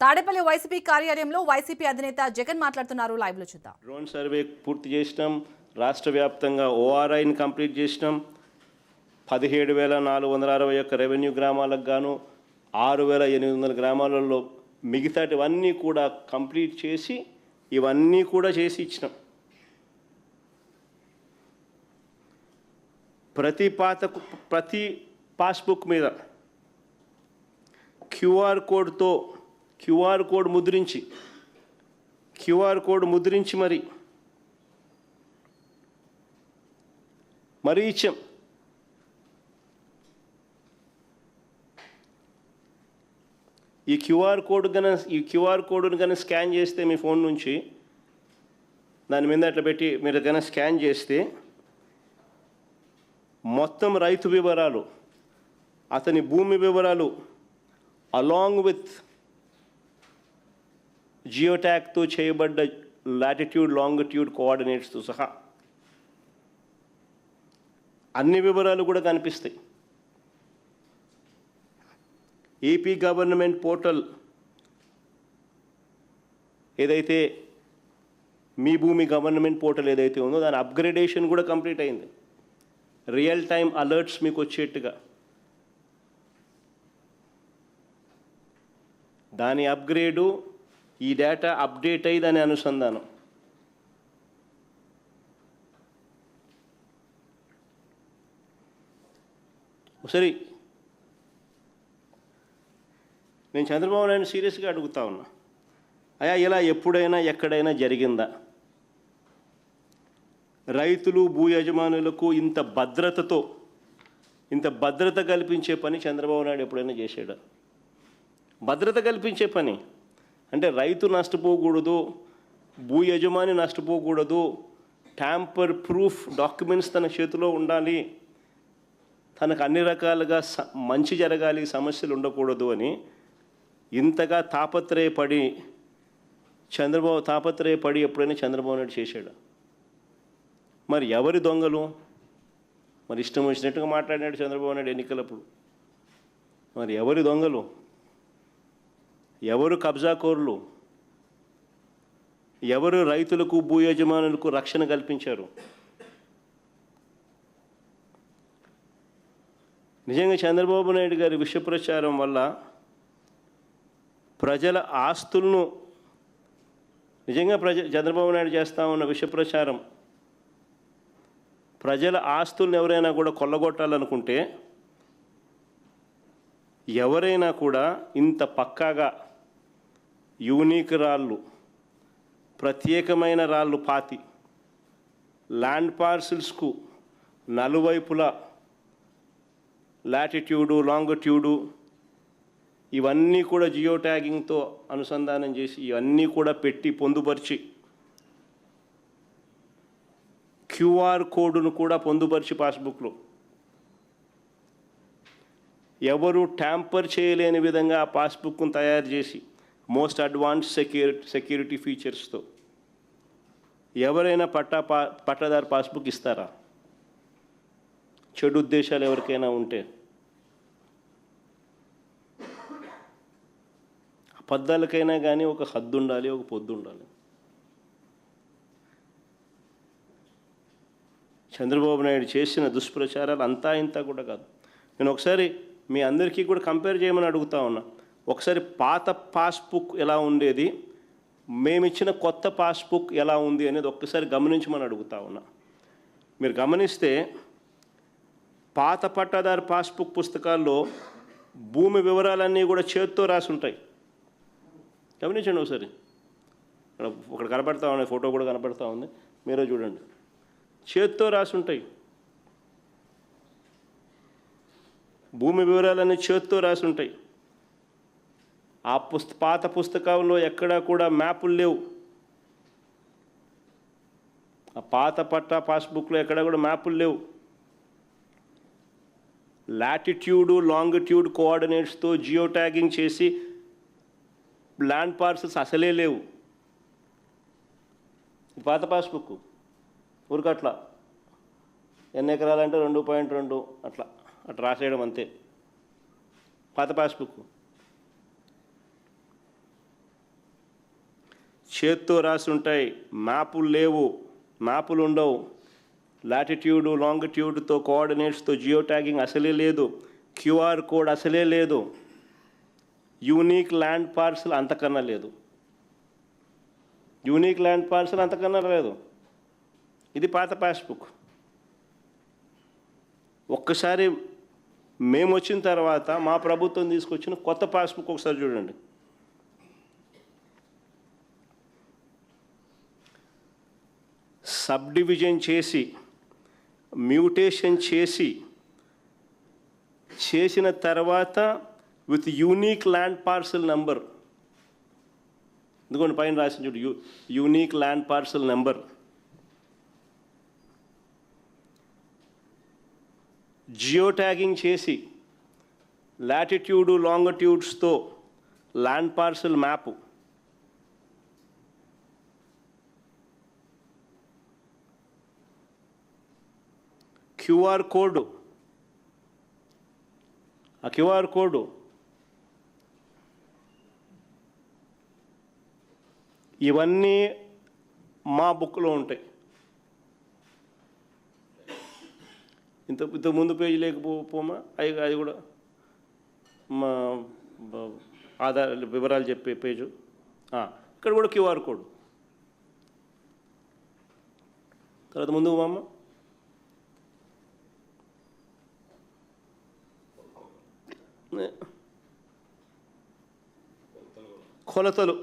Tadepalli YCP కార్యాలయంలో YCP అధినేత జగన్ మాట్లాడుతున్నారు. లైవ్ లో చూద్దాం. డ్రోన్ సర్వే పూర్తి చేసినాం. రాష్ట్ర వ్యాప్తంగా ఓఆర్ఐని కంప్లీట్ చేసినాం. 17,461 రెవెన్యూ గ్రామాలకు గాను 6,800 గ్రామాలలో మిగతాటివన్నీ కూడా కంప్లీట్ చేసి ఇవన్నీ కూడా చేసి ఇచ్చినాం. ప్రతి పాస్బుక్ మీద క్యూఆర్ కోడ్ ముద్రించి మరీ ఇచ్చాం. ఈ క్యూఆర్ కోడ్ను కనుక స్కాన్ చేస్తే మీ ఫోన్ నుంచి దాని మీద అట్లా పెట్టి మీరు కనుక స్కాన్ చేస్తే మొత్తం రైతు వివరాలు, అతని భూమి వివరాలు అలాంగ్ విత్ జియోట్యాగ్తో చేయబడ్డ లాటిట్యూడ్ లాంగిట్యూడ్ కోఆర్డినేట్స్తో సహా అన్ని వివరాలు కూడా కనిపిస్తాయి. ఏపీ గవర్నమెంట్ పోర్టల్ ఏదైతే మీ భూమి గవర్నమెంట్ పోర్టల్ ఏదైతే ఉందో దాని అప్గ్రేడేషన్ కూడా కంప్లీట్ అయింది. రియల్ టైం అలర్ట్స్ మీకు వచ్చేట్టుగా దాని అప్గ్రేడు, ఈ డేటా అప్డేట్ అయ్యి దాని అనుసంధానం. ఒకసారి నేను చంద్రబాబు నాయుడు సీరియస్గా అడుగుతా ఉన్నా, అయ్యా ఇలా ఎప్పుడైనా ఎక్కడైనా జరిగిందా? రైతులు భూ యజమానులకు ఇంత భద్రత కల్పించే పని చంద్రబాబు నాయుడు ఎప్పుడైనా చేశాడా? భద్రత కల్పించే పని అంటే రైతు నష్టపోకూడదు, భూ యజమాని నష్టపోకూడదు, ట్యాంపర్ ప్రూఫ్ డాక్యుమెంట్స్ తన చేతిలో ఉండాలి, తనకు అన్ని రకాలుగా మంచి జరగాలి, సమస్యలు ఉండకూడదు అని ఇంతగా తాపత్రయపడి ఎప్పుడైనా చంద్రబాబు నాయుడు చేశాడు? మరి ఎవరి దొంగలు? మరి ఇష్టం వచ్చినట్టుగా మాట్లాడినాడు చంద్రబాబు నాయుడు ఎన్నికలప్పుడు. మరి ఎవరి దొంగలు? ఎవరు కబ్జాకోరులు? ఎవరు రైతులకు భూ యజమానులకు రక్షణ కల్పించారు? నిజంగా చంద్రబాబు నాయుడు గారి విష ప్రచారం వల్ల ప్రజల ఆస్తులను చంద్రబాబు నాయుడు చేస్తూ ఉన్న విష ప్రచారం ప్రజల ఆస్తులను ఎవరైనా కూడా కొల్లగొట్టాలనుకుంటే ఎవరైనా కూడా ఇంత పక్కాగా యూనిక్ రాళ్ళు, ప్రత్యేకమైన రాళ్ళు పాతి ల్యాండ్ పార్సిల్స్కు నలువైపులా లాటిట్యూడు లాంగిట్యూడు ఇవన్నీ కూడా జియో ట్యాగింగ్తో అనుసంధానం చేసి ఇవన్నీ కూడా పెట్టి పొందుపరిచి క్యూఆర్ కోడ్ను కూడా పొందుపరిచి పాస్బుక్లో ఎవరు ట్యాంపర్ చేయలేని విధంగా ఆ పాస్బుక్ను తయారు చేసి మోస్ట్ అడ్వాన్స్ సెక్యూరిటీ ఫీచర్స్తో ఎవరైనా పట్టాదారు పాస్బుక్ ఇస్తారా? చెడు ఉద్దేశాలు ఎవరికైనా ఉంటే అబద్ధాలకైనా కానీ ఒక హద్దు ఉండాలి, ఒక పొద్దు ఉండాలి. చంద్రబాబు నాయుడు చేసిన దుష్ప్రచారాలు అంతా ఇంత కూడా కాదు. నేను ఒకసారి మీ అందరికీ కూడా కంపేర్ చేయమని అడుగుతా ఉన్నా. ఒకసారి పాత పాస్బుక్ ఎలా ఉండేది, మేమిచ్చిన కొత్త పాస్బుక్ ఎలా ఉంది అనేది ఒక్కసారి గమనించమని అడుగుతా ఉన్నా. మీరు గమనిస్తే పాత పట్టాదారు పాస్బుక్ పుస్తకాల్లో భూమి వివరాలన్నీ కూడా చేత్తో రాసి ఉంటాయి. గమనించండి ఒకసారి. ఒకటి కనపడతా ఉన్నాయి, ఫోటో కూడా కనపడతా ఉంది, మీరే చూడండి. చేత్తో రాసి ఉంటాయి. భూమి వివరాలన్నీ చేత్తో రాసి ఉంటాయి. ఆ పాత పుస్తకాల్లో ఎక్కడా కూడా మ్యాపులు లేవు. ఆ పాత పట్టా పాస్బుక్లో ఎక్కడా కూడా మ్యాపులు లేవు. లాటిట్యూడు లాంగిట్యూడ్ కోఆర్డినేట్స్తో జియో ట్యాగింగ్ చేసి ల్యాండ్ పార్సల్స్ అసలే లేవు. పాత పాస్బుక్ ఊరికట్లా ఎన్ని ఎకరాలంటే 2.2 అట్లా రాసేయడం అంతే. పాత పాస్బుక్ చేత్తో రాసి ఉంటాయి, మ్యాపులు లేవు, మ్యాపులు ఉండవు, లాటిట్యూడ్ లాంగిట్యూడ్తో కోఆర్డినేట్స్తో జియో ట్యాగింగ్ అసలే లేదు, క్యూఆర్ కోడ్ అసలే లేదు, యూనిక్ ల్యాండ్ పార్సల్ అంతకన్నా లేదు, యూనిక్ ల్యాండ్ పార్సల్ అంతకన్నా లేదు. ఇది పాత పాస్బుక్. ఒక్కసారి మేము వచ్చిన తర్వాత మా ప్రభుత్వం తీసుకొచ్చిన కొత్త పాస్బుక్ ఒకసారి చూడండి. సబ్ డివిజన్ చేసి మ్యూటేషన్ చేసిన తర్వాత with unique land parcel number, ఎందుకంటే పైన రాసిన చూడు, unique land parcel number, geo tagging చేసి లాటిట్యూడు లాంగిట్యూడ్స్తో land parcel map, QR code, ఆ క్యూఆర్ కోడ్ ఇవన్నీ మా బుక్లో ఉంటాయి. ఇంత ముందు పేజీ లేకపోమా అది కూడా మా ఆధార్ వివరాలు చెప్పే పేజు. ఇక్కడ కూడా క్యూఆర్ కోడ్. తర్వాత ముందుకు మామ, కొలతలు